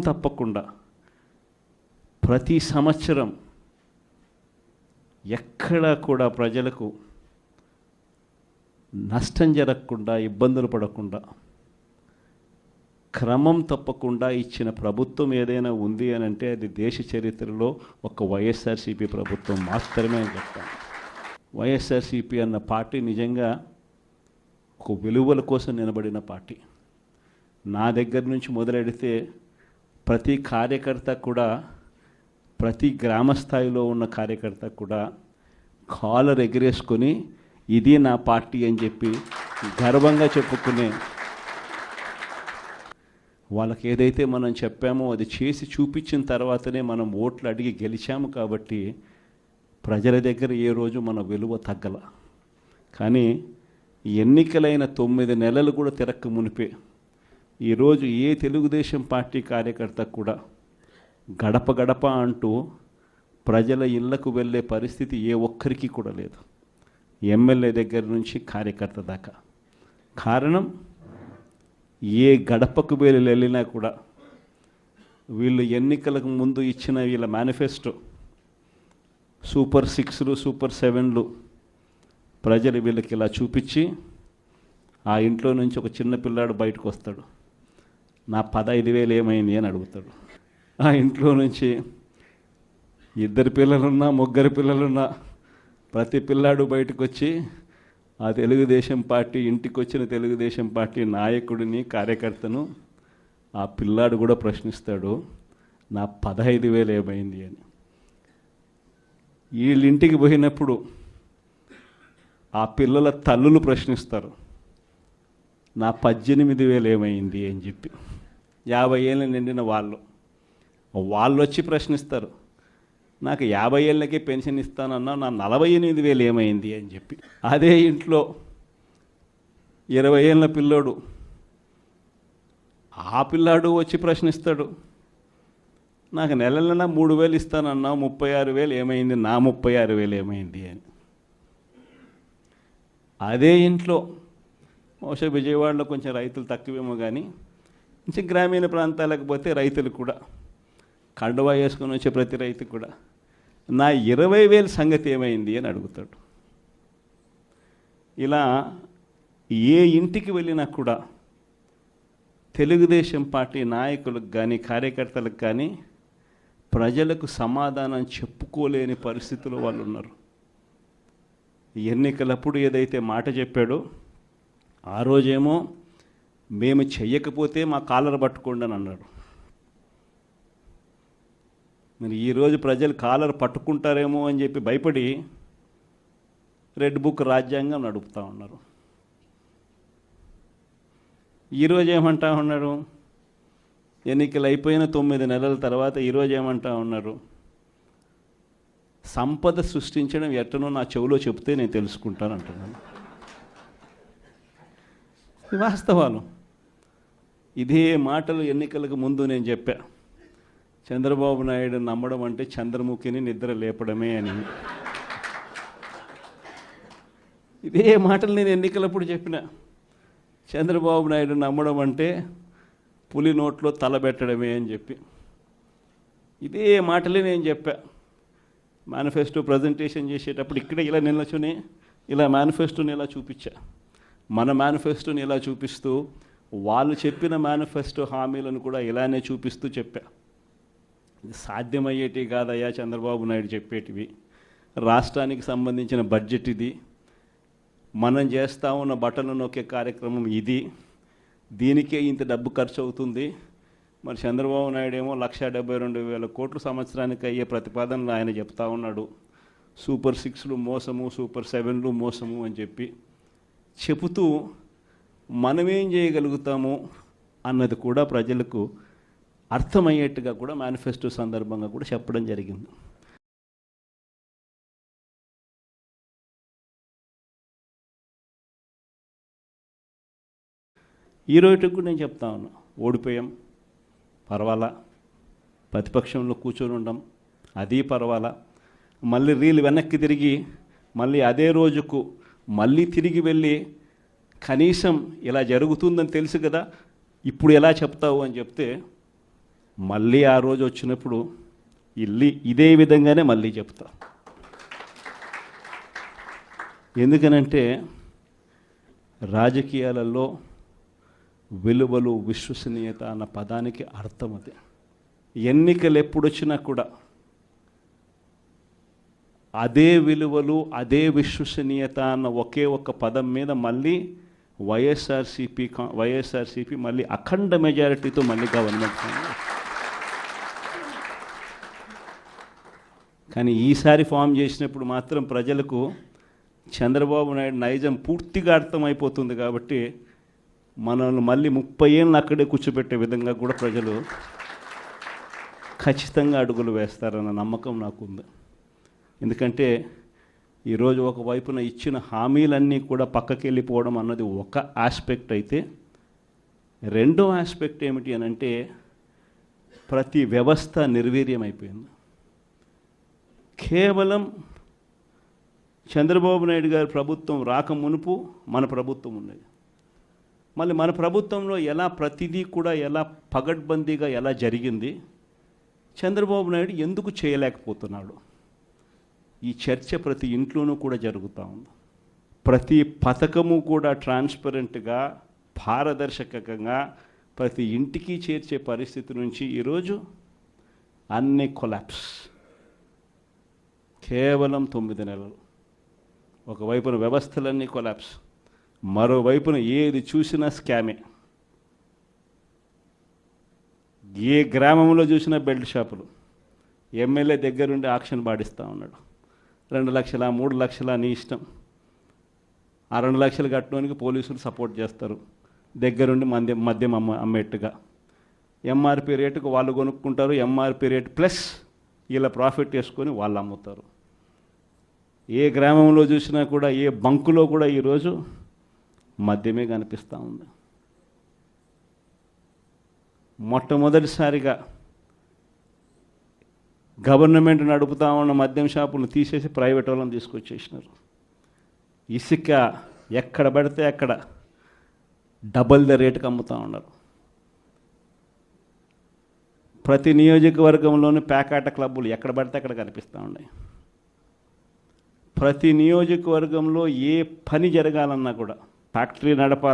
తప్పకుండా ప్రతి సంవత్సరం ఎక్కడా కూడా ప్రజలకు నష్టం జరగకుండా, ఇబ్బందులు పడకుండా క్రమం తప్పకుండా ఇచ్చిన ప్రభుత్వం ఏదైనా ఉంది అని అంటే అది దేశ చరిత్రలో ఒక వైఎస్ఆర్సీపీ ప్రభుత్వం మాత్రమే అని చెప్తాను. వైఎస్ఆర్సీపీ అన్న పార్టీ నిజంగా ఒక విలువల కోసం నిలబడిన పార్టీ. నా దగ్గర నుంచి మొదలెడితే ప్రతి కార్యకర్త కూడా, ప్రతి గ్రామ స్థాయిలో ఉన్న కార్యకర్త కూడా కాలర్ ఎగిరేసుకొని ఇది నా పార్టీ అని చెప్పి గర్వంగా చెప్పుకునే వాళ్ళకి ఏదైతే మనం చెప్పామో అది చేసి చూపించిన తర్వాతనే మనం ఓట్లు అడిగి గెలిచాము. కాబట్టి ప్రజల దగ్గర ఏ రోజు మన విలువ తగ్గల. కానీ ఎన్నికలైన 9 నెలలు కూడా తిరక్క మునిపే ఈరోజు ఏ తెలుగుదేశం పార్టీ కార్యకర్త కూడా గడప గడప అంటూ ప్రజల ఇళ్లకు వెళ్ళే పరిస్థితి ఏ ఒక్కరికి కూడా లేదు, ఎమ్మెల్యే దగ్గర నుంచి కార్యకర్త దాకా. కారణం, ఏ గడపకు వెళ్ళినా కూడా వీళ్ళు ఎన్నికలకు ముందు ఇచ్చిన వీళ్ళ మేనిఫెస్టో సూపర్ 6లు, సూపర్ 7లు ప్రజలు వీళ్ళకి ఇలా చూపించి ఆ ఇంట్లో నుంచి ఒక చిన్న పిల్లాడు బయటకు వస్తాడు, నా 15,000 ఏమైంది అని అడుగుతాడు. ఆ ఇంట్లో నుంచి 2 పిల్లలున్నా 3 పిల్లలున్నా ప్రతి పిల్లాడు బయటకు వచ్చి ఆ తెలుగుదేశం పార్టీ ఇంటికి వచ్చిన తెలుగుదేశం పార్టీ నాయకుడిని, కార్యకర్తను ఆ పిల్లాడు కూడా ప్రశ్నిస్తాడు, నా 15,000 ఏమైంది అని. వీళ్ళింటికి పోయినప్పుడు ఆ పిల్లల తల్లులు ప్రశ్నిస్తారు, నా 18,000 ఏమైంది అని చెప్పి. 50 ఏళ్ళు నిండిన వాళ్ళు వచ్చి ప్రశ్నిస్తారు, నాకు 50 ఏళ్ళకే పెన్షన్ ఇస్తానన్నా నా 48,000 ఏమైంది అని చెప్పి. అదే ఇంట్లో 20 ఏళ్ళ పిల్లోడు, ఆ పిల్లాడు వచ్చి ప్రశ్నిస్తాడు, నాకు నెల 3,000 ఇస్తానన్నా 36,000 ఏమైంది, నా 36,000 ఏమైంది అని. అదే ఇంట్లో బహుశా విజయవాడలో కొంచెం రైతులు తక్కువేమో కానీ కొంచెం గ్రామీణ ప్రాంతాలకు పోతే రైతులు కూడా కండువా వేసుకొని వచ్చే ప్రతి రైతు కూడా నా 20,000 సంగతి ఏమైంది అని అడుగుతాడు. ఇలా ఏ ఇంటికి వెళ్ళినా కూడా తెలుగుదేశం పార్టీ నాయకులకు కానీ కార్యకర్తలకు కానీ ప్రజలకు సమాధానం చెప్పుకోలేని పరిస్థితుల్లో వాళ్ళు ఉన్నారు. ఎన్నికలప్పుడు ఏదైతే మాట చెప్పాడో ఆ రోజేమో మేము చెయ్యకపోతే మా కాలర్ పట్టుకోండి అని అన్నాడు. మరి ఈరోజు ప్రజలు కాలర్ పట్టుకుంటారేమో అని చెప్పి భయపడి రెడ్ బుక్ రాజ్యాంగం నడుపుతూ ఉన్నారు. ఈరోజు ఏమంటా ఉన్నారు, ఎన్నికలు అయిపోయిన 9 నెలల తర్వాత ఈరోజు ఏమంటా ఉన్నారు, సంపద సృష్టించడం ఎట్టనో నా చెవిలో చెప్తే నేను తెలుసుకుంటాను అంటున్నాను. వాస్తవాలు. ఇదే మాటలు ఎన్నికలకు ముందు నేను చెప్పా, చంద్రబాబు నాయుడు నమ్మడం అంటే చంద్రముఖిని నిద్ర లేపడమే అని. ఇదే మాటలు నేను ఎన్నికలప్పుడు చెప్పిన, చంద్రబాబు నాయుడు నమ్మడం అంటే పులి నోట్లో తలబెట్టడమే అని చెప్పి. ఇదే మాటలే నేను చెప్పా మేనిఫెస్టో ప్రజెంటేషన్ చేసేటప్పుడు. ఇక్కడ ఇలా నిల్చుని ఇలా మేనిఫెస్టోని ఇలా చూపించా, మన మేనిఫెస్టోని ఇలా చూపిస్తూ వాళ్ళు చెప్పిన మేనిఫెస్టో హామీలను కూడా ఇలానే చూపిస్తూ చెప్పా. ఇది సాధ్యమయ్యేటివి కాదయ్యా చంద్రబాబు నాయుడు చెప్పేటివి, రాష్ట్రానికి సంబంధించిన బడ్జెట్ ఇది, మనం చేస్తూ ఉన్న బటన్లు నొక్కే కార్యక్రమం ఇది, దీనికే ఇంత డబ్బు ఖర్చు అవుతుంది. మరి చంద్రబాబు నాయుడు ఏమో 1,72,000 కోట్లు సంవత్సరానికి అయ్యే ప్రతిపాదనలు ఆయన చెప్తా ఉన్నాడు. సూపర్ 6లు మోసము, సూపర్ 7లు మోసము అని చెప్పి చెబుతూ మనమేం చేయగలుగుతాము అన్నది కూడా ప్రజలకు అర్థమయ్యేట్టుగా కూడా మేనిఫెస్టో సందర్భంగా కూడా చెప్పడం జరిగింది. ఈ రోజుకి కూడా నేను చెప్తా ఉన్నా, ఓడిపోయాం పర్వాలా, ప్రతిపక్షంలో కూర్చొని ఉండం అది పర్వాలా, మళ్ళీ రీలు వెనక్కి తిరిగి మళ్ళీ అదే రోజుకు మళ్ళీ తిరిగి వెళ్ళి కనీసం ఇలా జరుగుతుందని తెలుసు కదా ఇప్పుడు ఎలా చెప్తావు అని చెప్తే మళ్ళీ ఆ రోజు వచ్చినప్పుడు ఇదే విధంగానే మళ్ళీ చెప్తా. ఎందుకనంటే రాజకీయాలలో విలువలు, విశ్వసనీయత అన్న పదానికి అర్థం అది. ఎన్నికలు ఎప్పుడొచ్చినా కూడా అదే విలువలు, అదే విశ్వసనీయత అన్న ఒకే ఒక్క పదం మీద మళ్ళీ వైఎస్ఆర్సీపీ మళ్ళీ అఖండ మెజారిటీతో మళ్ళీ గవర్నమెంట్. కానీ ఈసారి ఫామ్ చేసినప్పుడు మాత్రం ప్రజలకు చంద్రబాబు నాయుడు నైజం పూర్తిగా అర్థమైపోతుంది. కాబట్టి మనల్ని మళ్ళీ 30 ఏళ్ళు అక్కడే కూర్చోబెట్టే విధంగా కూడా ప్రజలు ఖచ్చితంగా అడుగులు వేస్తారన్న నమ్మకం నాకుంది. ఎందుకంటే ఈరోజు ఒకవైపున ఇచ్చిన హామీలన్నీ కూడా పక్కకి వెళ్ళిపోవడం అన్నది ఒక ఆస్పెక్ట్ అయితే, రెండో ఆస్పెక్ట్ ఏమిటి అని అంటే ప్రతి వ్యవస్థ నిర్వీర్యం అయిపోయింది. కేవలం చంద్రబాబు నాయుడు గారి ప్రభుత్వం రాక మునుపు మన ప్రభుత్వం ఉన్నది. మళ్ళీ మన ప్రభుత్వంలో ఎలా ప్రతిదీ కూడా ఎలా పగడ్బందీగా ఎలా జరిగింది, చంద్రబాబు నాయుడు ఎందుకు చేయలేకపోతున్నాడు, ఈ చర్చ ప్రతి ఇంట్లోనూ కూడా జరుగుతూ ఉంది. ప్రతి పథకము కూడా ట్రాన్స్పరెంట్గా, పారదర్శకంగా ప్రతి ఇంటికి చేర్చే పరిస్థితి నుంచి ఈరోజు అన్ని కొలాప్స్. కేవలం 9 నెలలు. ఒకవైపున వ్యవస్థలన్నీ కొలాప్స్, మరోవైపున ఏది చూసినా స్కామే. ఏ గ్రామంలో చూసినా బెల్ట్ షాపులు. ఎమ్మెల్యే దగ్గరుండి ఆక్షన్ పాడిస్తూ ఉన్నాడు. 2 లక్షల 3 లక్షల నీ ఇష్టం. ఆ 2 లక్షలు కట్టడానికి పోలీసులు సపోర్ట్ చేస్తారు, దగ్గరుండి మద్యం అమ్మేట్టుగా. ఎంఆర్పి రేటుకు వాళ్ళు కొనుక్కుంటారు, ఎంఆర్పి రేటు ప్లస్ ఇలా ప్రాఫిట్ వేసుకొని వాళ్ళు అమ్ముతారు. ఏ గ్రామంలో చూసినా కూడా, ఏ బంకులో కూడా ఈరోజు మద్యమే కనిపిస్తూ ఉంది. మొట్టమొదటిసారిగా గవర్నమెంట్ నడుపుతా ఉన్న మద్యం షాపులను తీసేసి ప్రైవేట్ వాళ్ళని తీసుకొచ్చేసినారు. ఇసుక ఎక్కడ పడితే అక్కడ డబల్ ద రేటుకి అమ్ముతూ ఉన్నారు. ప్రతి నియోజకవర్గంలోని పేకాట క్లబ్బులు ఎక్కడ పడితే అక్కడ కనిపిస్తూ ఉన్నాయి. ప్రతి నియోజకవర్గంలో ఏ పని జరగాలన్నా కూడా, ఫ్యాక్టరీ నడపాలన్నా